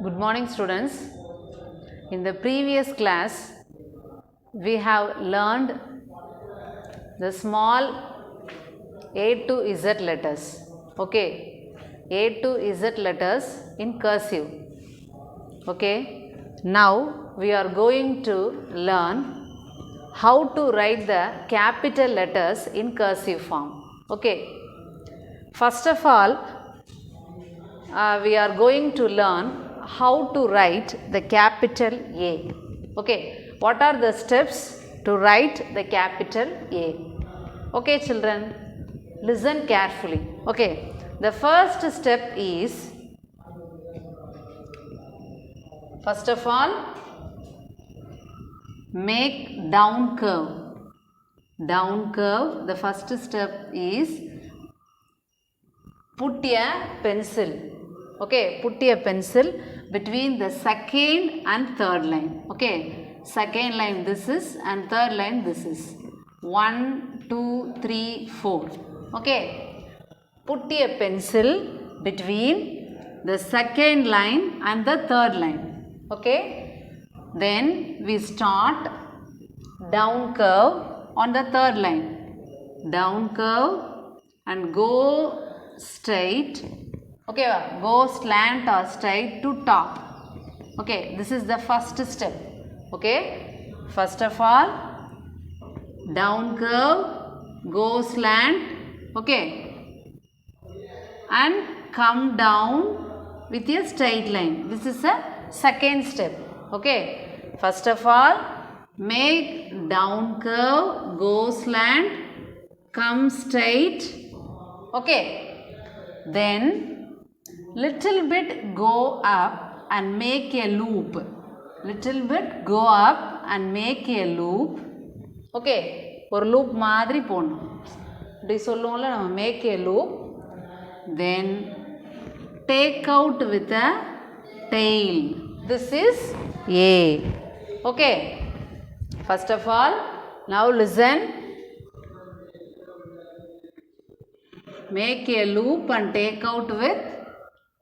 Good morning, students. In the previous class, we have learned the small A to Z letters. Okay, A to Z letters in cursive. Okay, now we are going to learn how to write the capital letters in cursive form. Okay, first of all, we are going to learn how to write the capital A. Okay, what are the steps to write the capital A? Okay, children, listen carefully. Okay, the first step is, first of all, make down curve. Down curve, the first step is put a pencil. Okay, put a pencil between the second and third line. Okay, second line this is and third line this is. 1, 2, 3, 4. Okay, put a pencil between the second line and the third line. Okay, then we start down curve on the third line. Down curve and go straight. Okay, go slant or straight to top. Okay, this is the first step. Okay, first of all, down curve, go slant. Okay, and come down with a straight line. This is a second step. Okay, first of all, make down curve, go slant, come straight. Okay, then little bit go up and make a loop. Little bit go up and make a loop. Okay, ஒரு loop மாதிரி போடணும். இப்படி சொல்லுவோம்ல நம்ம make a loop. Then take out with a tail. This is A. Okay, first of all, now listen. Make a loop and take out with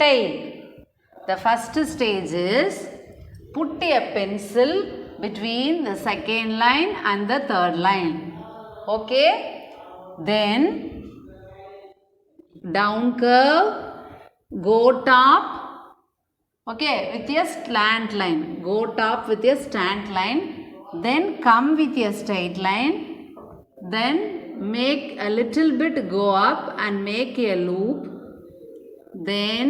tail. The first stage is put a pencil between the second line and the third line. Okay, then down curve, go top. Okay, with a slant line. Go top with a slant line. Then come with a straight line. Then make a little bit go up and make a loop. Then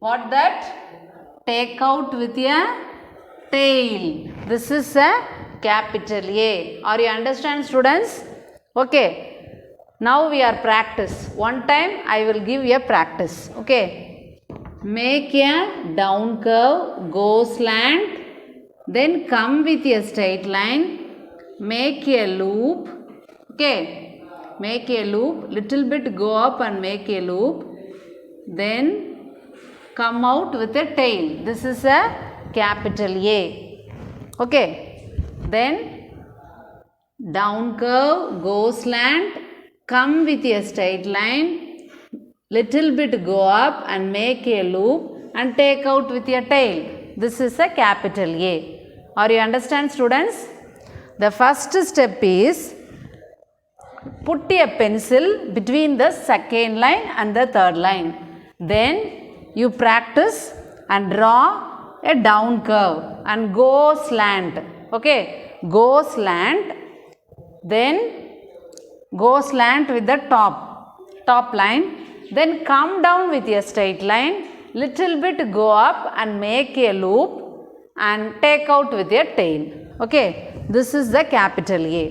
what that? Take out with a tail. This is a capital A. Are you understand, students? Okay, now we are practice. One time I will give you a practice. Okay, make a down curve, go slant, then come with a straight line. Make a loop. Okay, make a loop, little bit go up and make a loop, then come out with a tail. This is a capital A. Okay, then down curve, go slant, come with a straight line, little bit go up and make a loop and take out with a tail. This is a capital A. Are you understand, students? The first step is put a pencil between the second line and the third line. Then you practice and draw a down curve and go slant. Okay, go slant, then go slant with the top line, then come down with a straight line, little bit go up and make a loop and take out with a tail. Okay, this is the capital A.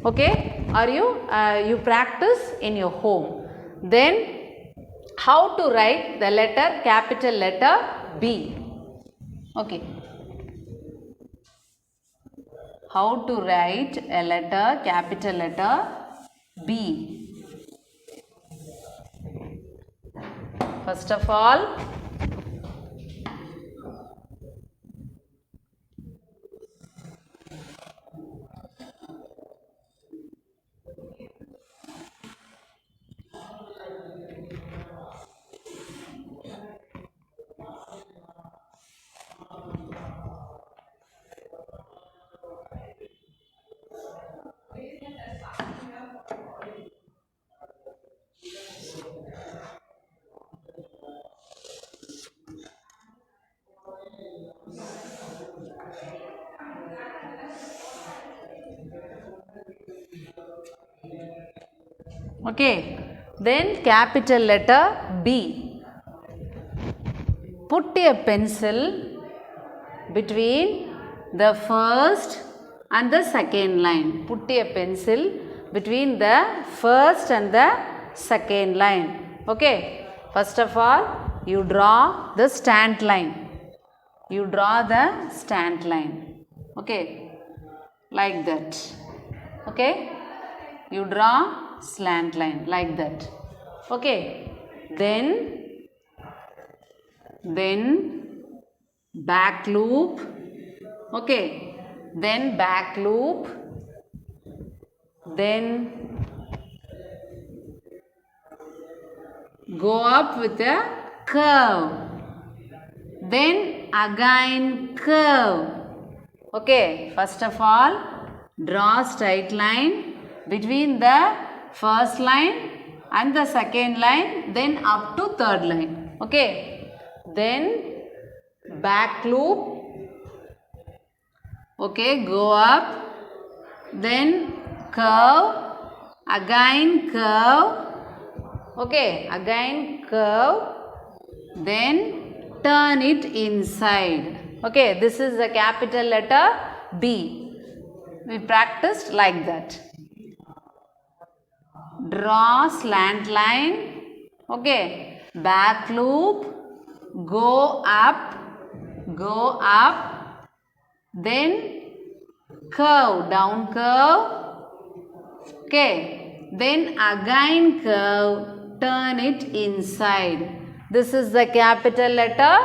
Okay, are you practice in your home. Then how to write the letter, capital letter B. Okay, how to write a letter, capital letter B. First of all, Okay, then capital letter B. Put a pencil between the first and the second line. Put a pencil between the first and the second line. Okay, first of all, you draw the slant line. You draw the slant line. Okay, like that. Okay, you draw slant line like that. Okay, then back loop. Okay, then back loop, then go up with a curve, then again curve. Okay, first of all, draw straight line between the first line and the second line, then up to third line. Okay, then back loop. Okay, go up, then curve, again curve. Okay, again curve, then turn it inside. Okay, this is the capital letter B. We practiced like that. Draw slant line. Okay, back loop, go up, then curve, down curve. Okay, then again curve, turn it inside. This is the capital letter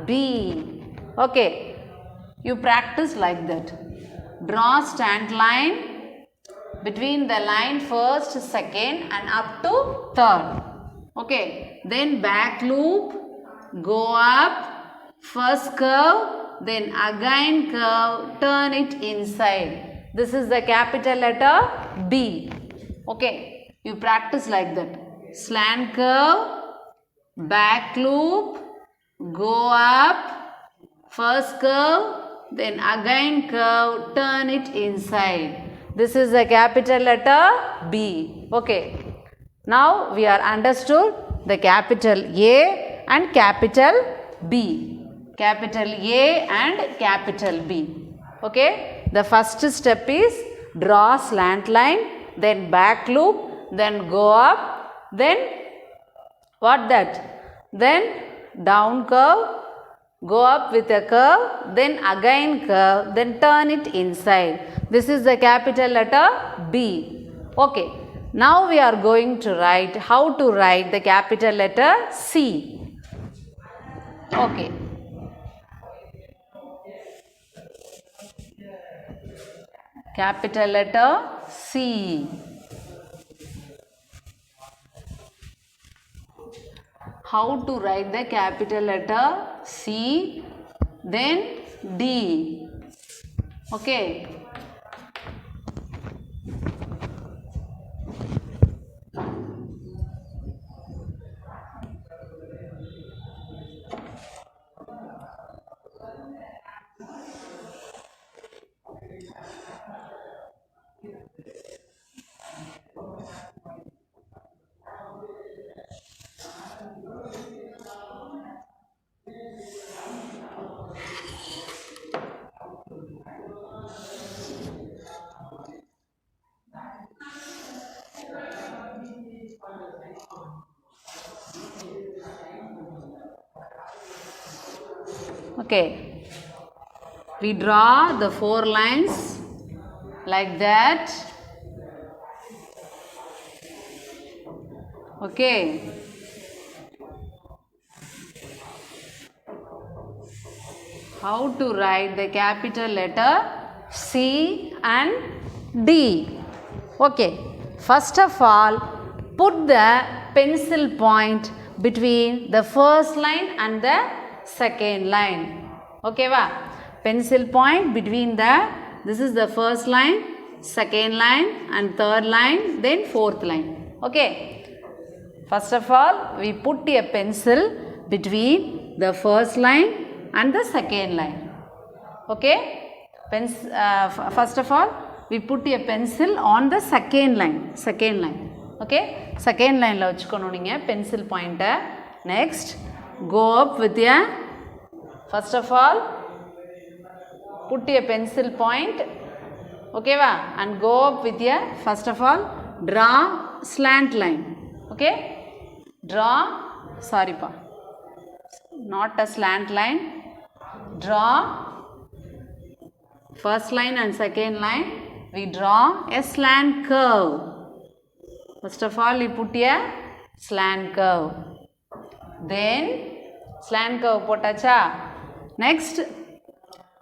B. Okay, you practice like that. Draw slant line between the line first, second and up to third. Okay, then back loop, go up, first curve, then again curve, turn it inside. This is the capital letter B. Okay, you practice like that. Slant curve, back loop, go up, first curve, then again curve, turn it inside. This is the capital letter B. Okay, now we are understood the capital A and capital B. Capital A and capital B. Okay, the first step is draw slant line, then back loop, then go up, then what that? Then down curve, go up with a curve, then again curve, then turn it inside. This is the capital letter B. Okay, now we are going to write how to write the capital letter C. Okay. Capital letter C. How to write the capital letter C, then D. Okay. Okay, we draw the 4 lines like that. Okay, how to write the capital letter C and D? Okay, first of all, put the pencil point between the first line and the second line. Okay, va? Pencil point between this is the first line, second line and third line, then fourth line. Okay, first of all, we put a pencil between the first line and the second line. Okay, first of all, we put a pencil on the second line. Okay, second line la vechukonu neenga pencil pointer. Next, go up with a, first of all put a pencil point, okay va, and go up with a, first of all draw slant line. Okay, draw, sorry pa, not a slant line, draw first line and second line, we draw a slant curve. First of all you put a slant curve, then slant curve potacha, next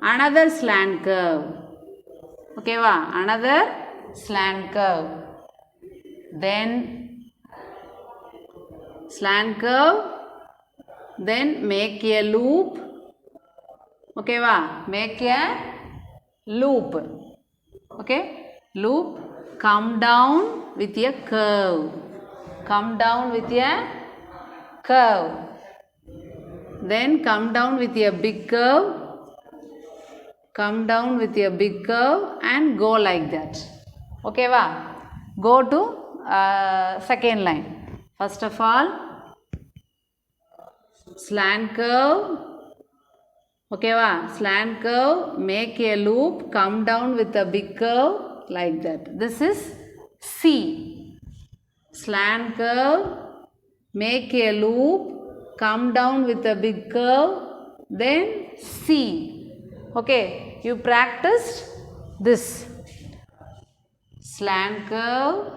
another slant curve, okay va, another slant curve, then slant curve, then make a loop, okay va, make a loop, okay, loop, come down with a curve, come down with a curve, then come down with a big curve, come down with a big curve and go like that, okay va. Go to second line, first of all slant curve, okay va, slant curve, make a loop, come down with a big curve like that. This is C. Slant curve, make a loop, come down with a big curve, then C. Okay, you practiced this. Slant curve,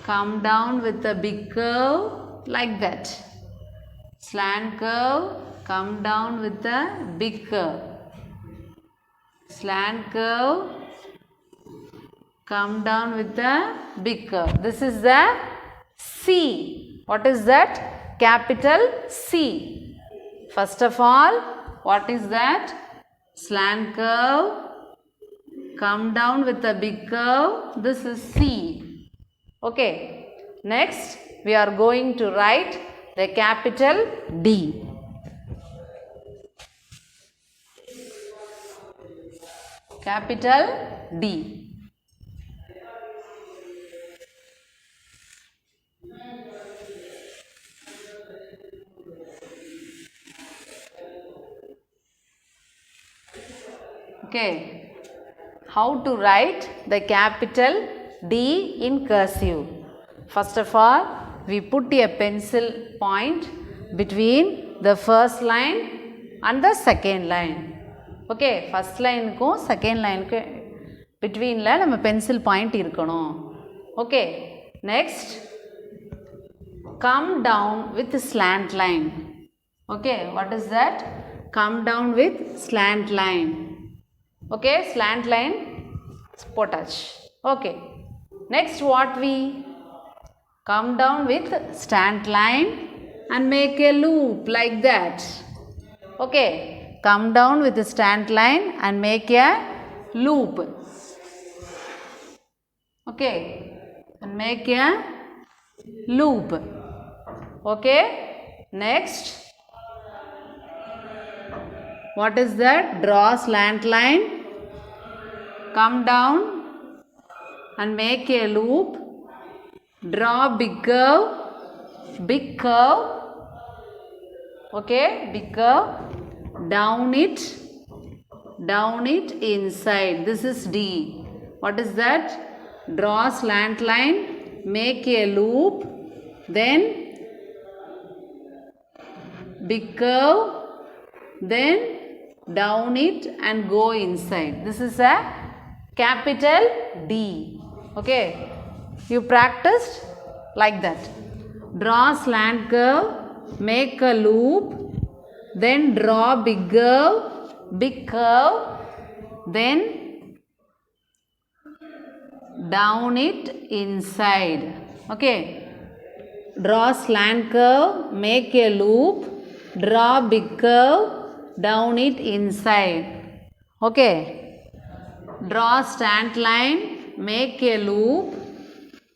come down with a big curve like that. Slant curve, come down with a big curve. Slant curve, come down with a big curve. This is the C. What is that? Capital C. First of all, what is that? Slant curve, come down with a big curve. This is C. Okay. Next, we are going to write the capital D. Capital D. Okay, how to write the capital D in cursive? First of all, we put a pencil point between the first line and the second line. Okay, first line ko second line ko between la nama pencil point irukanum. Okay, next come down with slant line. Okay, what is that? Come down with slant line. Okay, slant line potage. Okay, next what we come down with slant line and make a loop like that. Okay, come down with the slant line and make a loop. Okay, and make a loop. Okay, next what is that? Draw slant line, come down and make a loop, draw big curve, okay, big curve, down it inside. This is D. What is that? Draw slant line, make a loop, then big curve, then down it and go inside. This is a capital D. Okay, you practiced like that. Draw slant curve, make a loop, then draw big curve, then down it inside. Okay, draw slant curve, make a loop, draw big curve, down it inside. Okay, draw slant line, make a loop,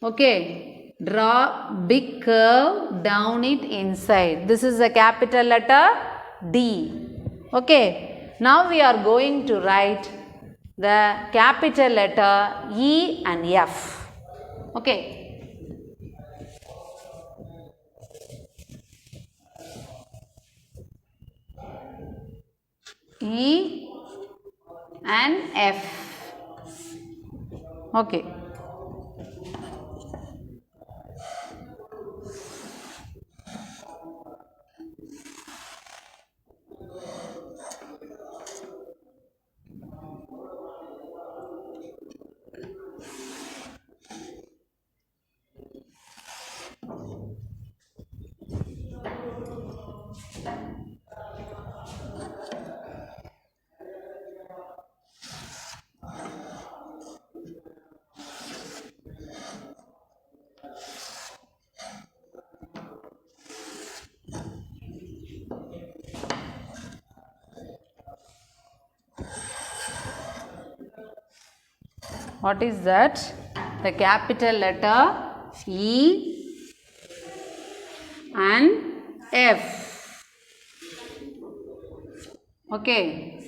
okay, draw big curve, down it inside. This is a capital letter D. Okay, now we are going to write the capital letter E and F. Okay, E and F. Okay. What is that? The capital letter E and F. Okay.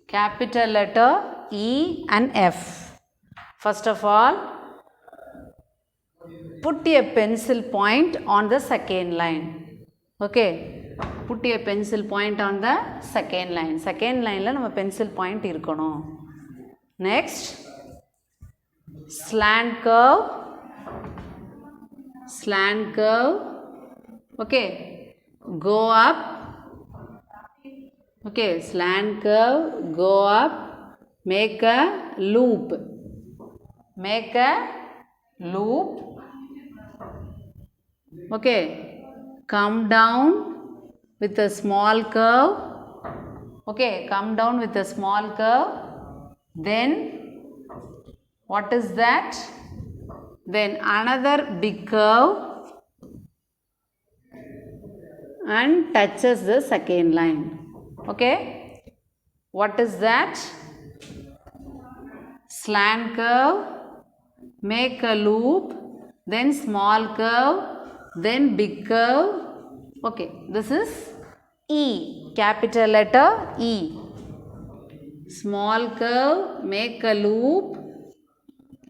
Capital letter E and F. First of all, put a pencil point on the second line. Okay. Put a pencil point on the second line. Second line la nama pencil point irukanum. Next, slant curve, okay, go up, okay, slant curve, go up, make a loop, okay, come down with a small curve, okay, come down with a small curve. Then what is that? Then another big curve and touches the second line. Okay, what is that? Slant curve, make a loop, then small curve, then big curve. Okay, this is E, capital letter E. Small curve, make a loop,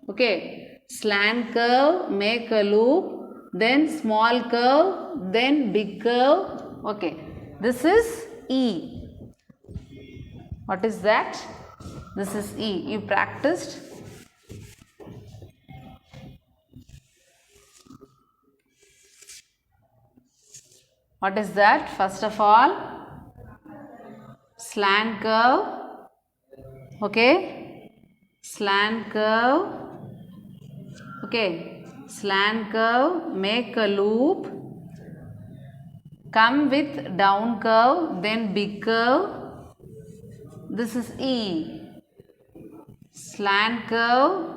okay, slant curve, make a loop, then small curve, then big curve. Okay, this is E. What is that? This is E. You practiced? What is that? First of all, slant curve, okay, slant curve, okay, slant curve, make a loop, come with down curve, then big curve. This is E. Slant curve,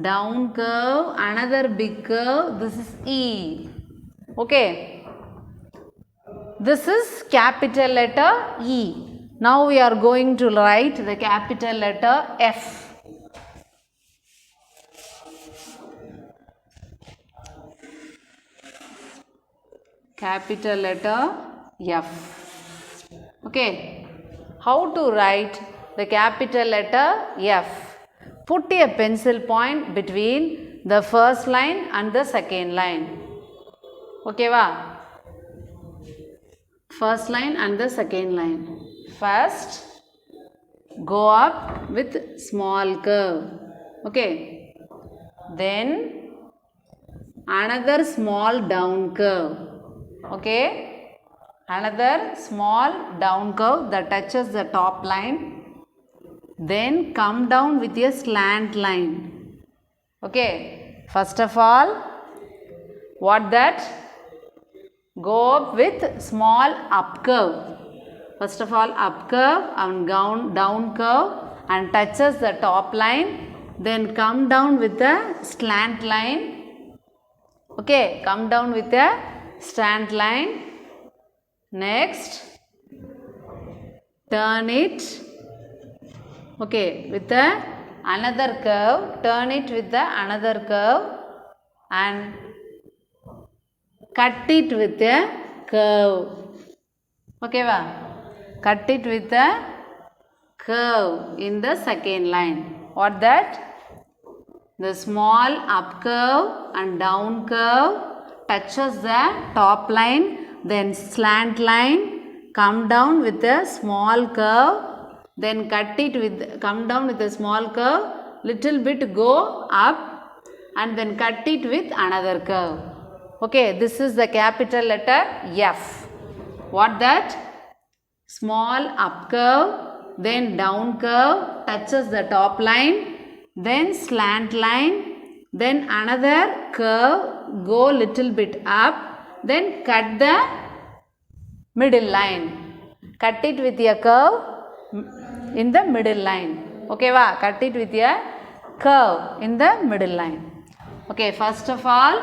down curve, another big curve. This is E. Okay. This is capital letter E. Now we are going to write the capital letter F. Capital letter F. Okay. How to write the capital letter F? Put a pencil point between the first line and the second line. Okay, va? First line and the second line. First, go up with small curve. Okay. Then another small down curve. Okay. Another small down curve that touches the top line. Then come down with a slant line. Okay. First of all, what that? Go up with small up curve. First of all, up curve and down curve and touches the top line. Then come down with a slant line. Okay, come down with a slant line. Next, turn it. Okay, with another curve. Turn it with another curve and cut it with a curve. Okay, va? Cut it with a curve in the second line. What that? The small up curve and down curve touches the top line, then slant line, come down with a small curve, then cut it with, come down with a small curve, little bit go up and then cut it with another curve. Okay, this is the capital letter F. What that? Small up curve, then down curve, touches the top line, then slant line, then another curve, go little bit up, then cut the middle line. Cut it with a curve in the middle line. Okay, va? Cut it with a curve in the middle line. Okay, first of all,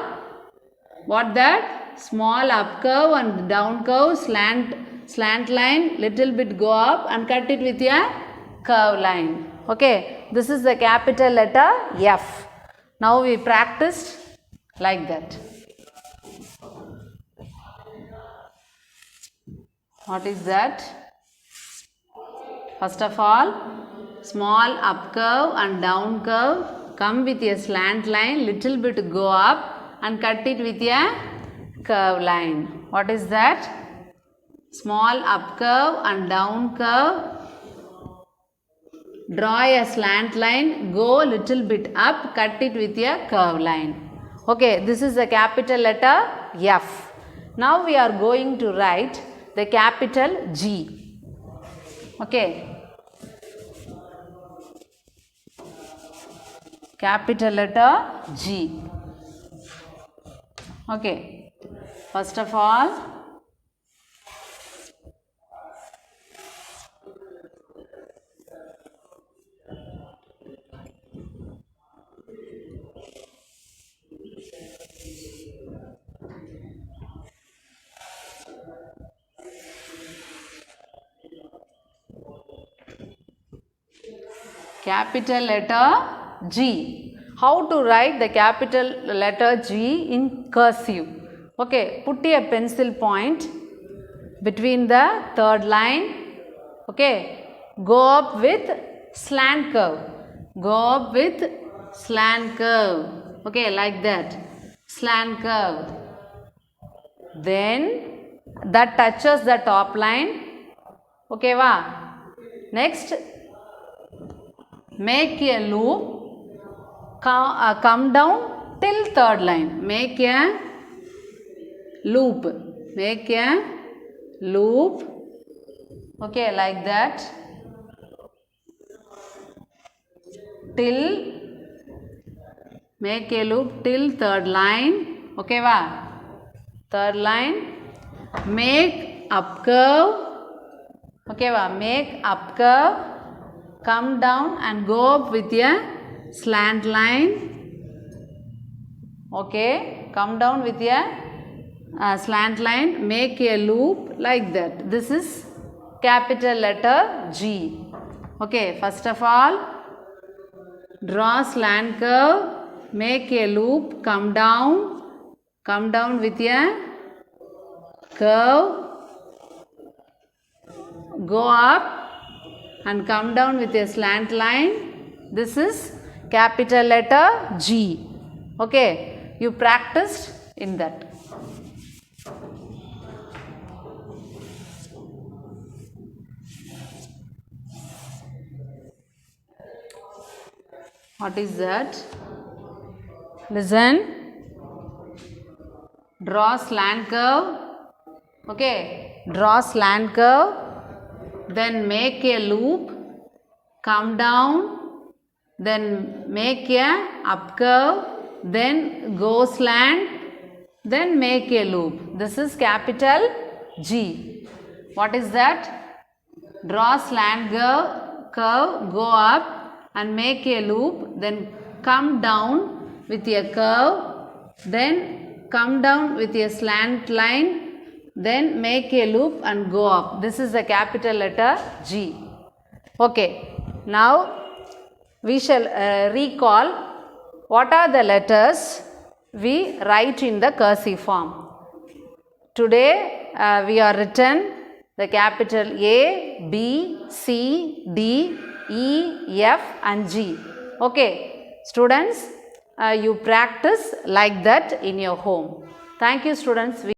what that? Small up curve and down curve, slant line, little bit go up and cut it with a curve line. Okay, this is the capital letter F. Now we practiced like that. What is that? First of all, small up curve and down curve, come with a slant line, little bit go up and cut it with a curve line. What is that? Small up curve and down curve, draw a slant line, go little bit up, cut it with a curve line. Okay, this is the capital letter F. Now we are going to write the capital G. Okay, capital letter G. Okay, first of all, capital letter G. How to write the capital letter G in cursive? Okay, put a pencil point between the third line. Okay, go up with slant curve. Go up with slant curve. Okay, like that. Slant curve. Then that touches the top line. Okay, va? Next, make a loop, come down till third line. Make a loop. Make a loop. Okay, like that. Till, make a loop till third line. Okay, va? Third line. Make up curve. Okay, va? Make up curve. Come down and go up with a slant line. Okay, come down with a slant line, make a loop like that. This is capital letter G. Okay, first of all, draw slant curve, make a loop, come down with a curve, go up and come down with a slant line. This is capital letter G. Okay, you practiced in that. What is that? Listen. Draw slant curve. Okay, draw slant curve. Then make a loop, come down, then make a up curve, then go slant, then make a loop. This is capital G. What is that? Draw slant curve, go up and make a loop, then come down with a curve, then come down with a slant line, then make a loop and go up. This is the capital letter G. Okay, now we shall recall what are the letters we write in the cursive form. Today we are written the capital A, B, C, D, E, F and G. Okay, students, you practice like that in your home. Thank you, students.